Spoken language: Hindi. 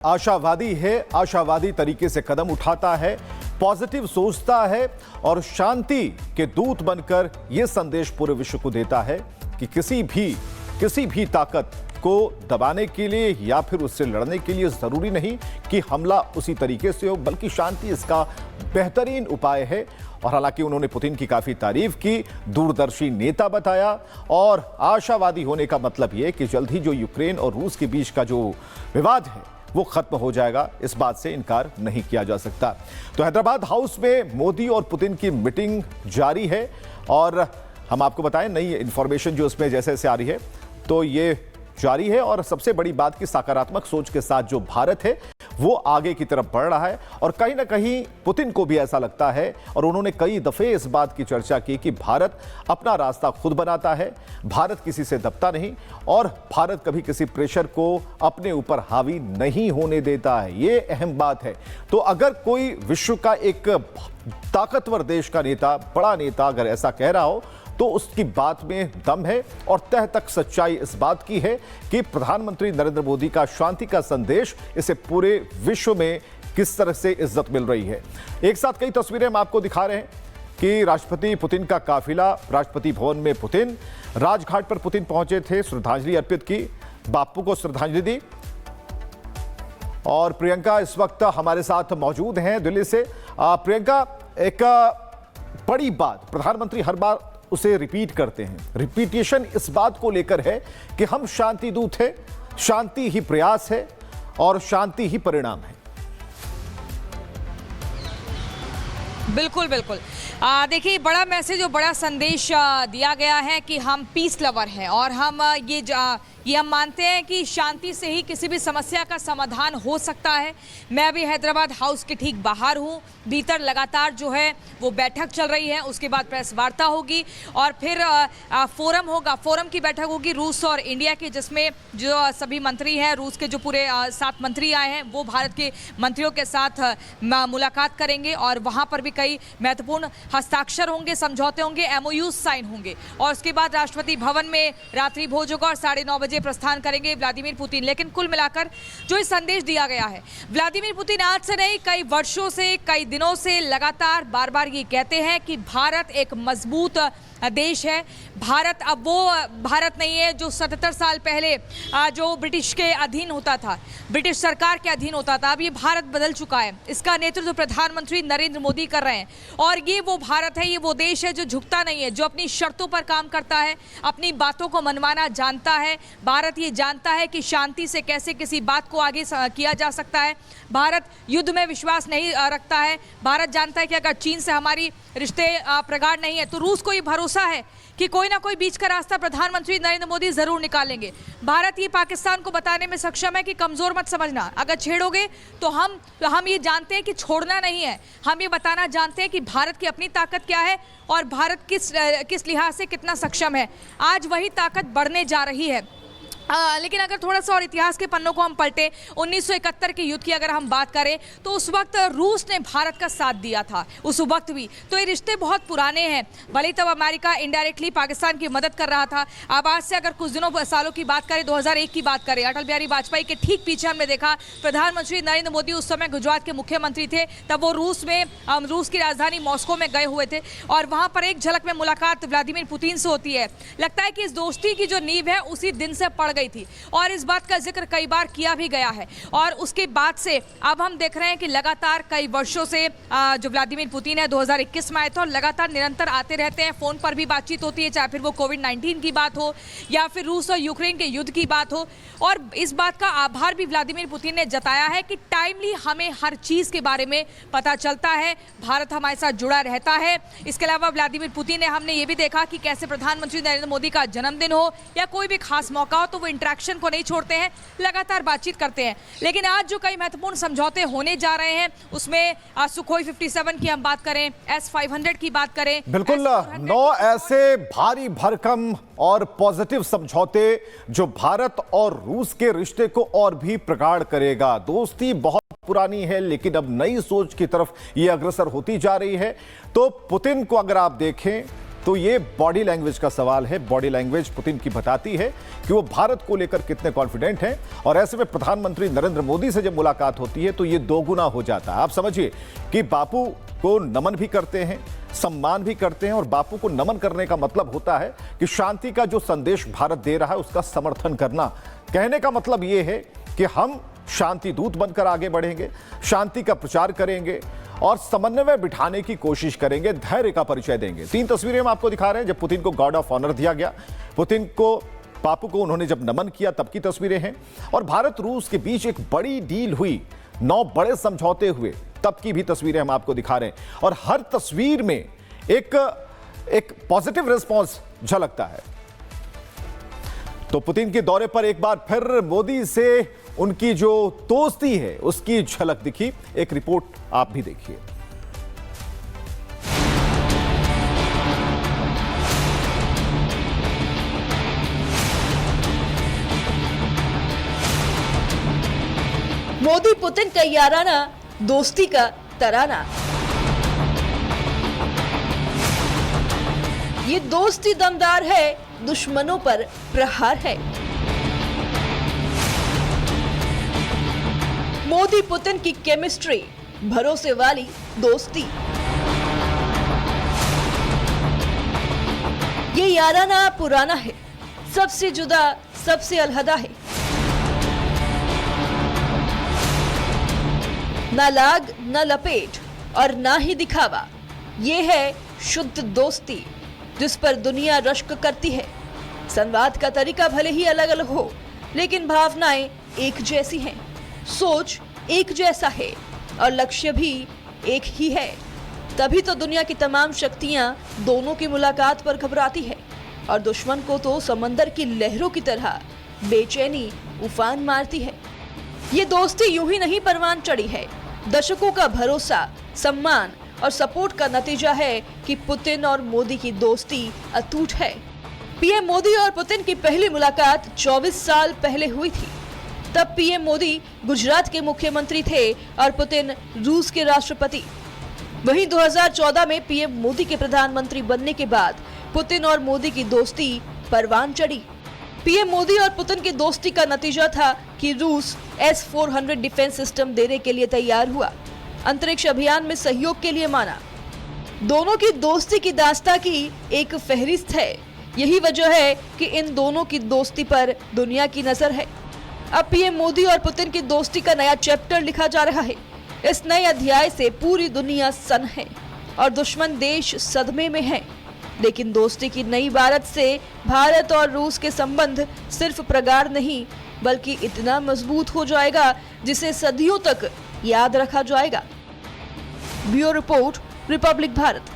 आशावादी है, आशावादी तरीके से कदम उठाता है, पॉजिटिव सोचता है और शांति के दूत बनकर यह संदेश पूरे विश्व को देता है कि किसी भी ताकत को दबाने के लिए या फिर उससे लड़ने के लिए जरूरी नहीं कि हमला उसी तरीके से हो, बल्कि शांति इसका बेहतरीन उपाय है। और हालांकि उन्होंने पुतिन की काफी तारीफ की, दूरदर्शी नेता बताया और आशावादी होने का मतलब यह कि जल्द ही जो यूक्रेन और रूस के बीच का जो विवाद है वो खत्म हो जाएगा, इस बात से इनकार नहीं किया जा सकता। तो हैदराबाद हाउस में मोदी और पुतिन की मीटिंग जारी है और हम आपको बताएं नई इंफॉर्मेशन जो उसमें जैसे जैसे आ रही है तो ये जारी है। और सबसे बड़ी बात कि सकारात्मक सोच के साथ जो भारत है वो आगे की तरफ बढ़ रहा है और कहीं ना कहीं पुतिन को भी ऐसा लगता है और उन्होंने कई दफे इस बात की चर्चा की कि भारत अपना रास्ता खुद बनाता है, भारत किसी से दबता नहीं और भारत कभी किसी प्रेशर को अपने ऊपर हावी नहीं होने देता है। ये अहम बात है। तो अगर कोई विश्व का एक ताकतवर देश का नेता, बड़ा नेता अगर ऐसा कह रहा हो तो उसकी बात में दम है और तह तक सच्चाई इस बात की है कि प्रधानमंत्री नरेंद्र मोदी का शांति का संदेश इसे पूरे विश्व में किस तरह से इज्जत मिल रही है। एक साथ कई तस्वीरें हम आपको दिखा रहे हैं कि राष्ट्रपति पुतिन का काफिला, राष्ट्रपति भवन में पुतिन, राजघाट पर पुतिन पहुंचे थे, श्रद्धांजलि अर्पित की, बापू को श्रद्धांजलि दी। और प्रियंका इस वक्त हमारे साथ मौजूद हैं दिल्ली से। प्रियंका, एक बड़ी बात प्रधानमंत्री हर बार उसे रिपीट करते हैं, रिपीटेशन इस बात को लेकर है कि हम शांति दूत हैं, शांति ही प्रयास है और शांति ही परिणाम है। बिल्कुल बिल्कुल। देखिए, बड़ा मैसेज और बड़ा संदेश दिया गया है कि हम पीस लवर हैं और हम ये हम मानते हैं कि शांति से ही किसी भी समस्या का समाधान हो सकता है। मैं अभी हैदराबाद हाउस के ठीक बाहर हूँ। भीतर लगातार जो है वो बैठक चल रही है, उसके बाद प्रेस वार्ता होगी और फिर फोरम होगा, फोरम की बैठक होगी रूस और इंडिया की, जिसमें जो सभी मंत्री हैं, रूस के जो पूरे 7 मंत्री आए हैं वो भारत के मंत्रियों के साथ मुलाकात करेंगे और वहाँ पर भी कई महत्वपूर्ण हस्ताक्षर होंगे, समझौते होंगे, MOUs साइन होंगे और उसके बाद राष्ट्रपति भवन में रात्रि भोज होगा और 9:30 बजे प्रस्थान करेंगे व्लादिमीर पुतिन। लेकिन कुल मिलाकर जो इस संदेश दिया गया है, व्लादिमीर पुतिन आज से नहीं कई वर्षों से, कई दिनों से लगातार बार बार ये कहते हैं कि भारत एक मजबूत देश है। भारत अब वो भारत नहीं है जो 77 साल पहले जो ब्रिटिश के अधीन होता था, ब्रिटिश सरकार के अधीन होता था। अब ये भारत बदल चुका है। इसका नेतृत्व प्रधानमंत्री नरेंद्र मोदी कर रहे हैं और ये वो भारत है, ये वो देश है जो झुकता नहीं है, जो अपनी शर्तों पर काम करता है, अपनी बातों को मनवाना जानता है। भारत ये जानता है कि शांति से कैसे किसी बात को आगे किया जा सकता है। भारत युद्ध में विश्वास नहीं रखता है। भारत जानता है कि अगर चीन से हमारी रिश्ते प्रगाढ़ नहीं है तो रूस को ये भरोसा है कि कोई ना कोई बीच का रास्ता प्रधानमंत्री नरेंद्र मोदी जरूर निकालेंगे। भारत ये पाकिस्तान को बताने में सक्षम है कि कमजोर मत समझना, अगर छेड़ोगे तो हम ये जानते हैं कि छोड़ना नहीं है। हम ये बताना जानते हैं कि भारत की अपनी ताकत क्या है और भारत किस लिहाज से कितना सक्षम है। आज वही ताकत बढ़ने जा रही है। लेकिन अगर थोड़ा सा और इतिहास के पन्नों को हम पलटे, 1971 के युद्ध की अगर हम बात करें तो उस वक्त रूस ने भारत का साथ दिया था, उस वक्त भी। तो ये रिश्ते बहुत पुराने हैं। भले तब अमेरिका इनडायरेक्टली पाकिस्तान की मदद कर रहा था। अब आज से अगर कुछ सालों की बात करें, 2001 की बात करें, अटल बिहारी वाजपेयी के ठीक पीछे हमने देखा प्रधानमंत्री नरेंद्र मोदी उस समय गुजरात के मुख्यमंत्री थे। तब वो रूस की राजधानी मॉस्को में गए हुए थे और वहां पर एक झलक में मुलाकात व्लादिमीर पुतिन से होती है। लगता है कि इस दोस्ती की जो नींव है उसी दिन से पड़ गई थी और इस बात का जिक्र कई बार किया भी गया है। और उसके बाद से अब हम देख रहे हैं कि लगातार कई वर्षों से जो व्लादिमीर पुतिन है 2021 में आए थे और लगातार निरंतर आते रहते हैं। फोन पर भी बातचीत होती है, चाहे फिर वो कोविड-19 की बात हो या फिर रूस और यूक्रेन के युद्ध की बात हो। और इस बात का आभार भी व्लादिमीर पुतिन ने जताया है कि टाइमली हमें हर चीज के बारे में पता चलता है, भारत हमारे साथ जुड़ा रहता है। इसके अलावा व्लादिमीर पुतिन ने हमने ये भी देखा कि कैसे प्रधानमंत्री नरेंद्र मोदी का जन्मदिन हो या कोई भी खास मौका हो तो वो इंटरेक्शन को नहीं छोड़ते हैं, लगातार बातचीत करते हैं। लेकिन आज जो कई महत्वपूर्ण समझौते होने जा रहे हैं उसमें सुखोई 57 की हम बात करें, S-500 की बात करें, बिल्कुल 9 ऐसे भारी भरकम और पॉजिटिव समझौते जो भारत और रूस के रिश्ते को और भी प्रगाढ़ करेगा। दोस्ती बहुत पुरानी है लेकिन अब नई सोच की तरफ यह अग्रसर होती जा रही है। तो पुतिन को अगर आप देखें तो ये बॉडी लैंग्वेज का सवाल है। बॉडी लैंग्वेज पुतिन की बताती है कि वो भारत को लेकर कितने कॉन्फिडेंट हैं, और ऐसे में प्रधानमंत्री नरेंद्र मोदी से जब मुलाकात होती है तो ये दोगुना हो जाता है। आप समझिए कि बापू को नमन भी करते हैं, सम्मान भी करते हैं, और बापू को नमन करने का मतलब होता है कि शांति का जो संदेश भारत दे रहा है उसका समर्थन करना। कहने का मतलब यह है कि हम शांति दूत बनकर आगे बढ़ेंगे, शांति का प्रचार करेंगे और समन्वय बिठाने की कोशिश करेंगे, धैर्य का परिचय देंगे। 3 तस्वीरें हम आपको दिखा रहे हैं जब पुतिन को गार्ड ऑफ ऑनर दिया गया, पुतिन को बापू को उन्होंने जब नमन किया तब की तस्वीरें हैं, और भारत रूस के बीच एक बड़ी डील हुई, 9 बड़े समझौते हुए तब की भी तस्वीरें हम आपको दिखा रहे हैं। और हर तस्वीर में एक पॉजिटिव रिस्पॉन्स झलकता है। तो पुतिन के दौरे पर एक बार फिर मोदी से उनकी जो दोस्ती है उसकी झलक दिखी। एक रिपोर्ट आप भी देखिए। मोदी पुतिन का याराना, दोस्ती का तराना। ये दोस्ती दमदार है, दुश्मनों पर प्रहार है। मोदी पुतिन की केमिस्ट्री, भरोसे वाली दोस्ती। ये याराना पुराना है, सबसे जुदा, सबसे अलहदा है। ना लाग, न लपेट और ना ही दिखावा। ये है शुद्ध दोस्ती जिस पर दुनिया रश्क करती है। संवाद का तरीका भले ही अलग अलग हो, लेकिन भावनाएं एक जैसी हैं, सोच एक जैसा है और लक्ष्य भी एक ही है। तभी तो दुनिया की तमाम शक्तियां दोनों की मुलाकात पर घबराती है, और दुश्मन को तो समंदर की लहरों की तरह बेचैनी उफान मारती है। ये दोस्ती यूं ही नहीं परवान चढ़ी है, दशकों का भरोसा, सम्मान और सपोर्ट का नतीजा है कि पुतिन और मोदी की दोस्ती अटूट है। पीएम मोदी और पुतिन की पहली मुलाकात 24 साल पहले हुई थी। तब पीएम मोदी गुजरात के मुख्यमंत्री थे और पुतिन रूस के राष्ट्रपति। वहीं 2014 में पीएम मोदी के प्रधानमंत्री बनने के बाद पुतिन और मोदी की दोस्ती परवान चढ़ी। पीएम मोदी और पुतिन की दोस्ती का नतीजा था कि रूस S-400 डिफेंस सिस्टम देने के लिए तैयार हुआ, अंतरिक्ष अभियान में सहयोग के लिए माना। दोनों की दोस्ती की दास्तां की एक फहरिस्त है। यही वजह है कि इन दोनों की दोस्ती पर दुनिया की नजर है। अब पीएम मोदी और पुतिन की दोस्ती का नया चैप्टर लिखा जा रहा है। इस नए अध्याय से पूरी दुनिया सन्न है और दुश्मन देश सदमे में है। लेकिन दोस्ती की नई इबारत से भारत और रूस के संबंध सिर्फ प्रगाढ़ नहीं, बल्कि इतना मजबूत हो जाएगा जिसे सदियों तक याद रखा जाएगा। Bureau report, Republic Bharat.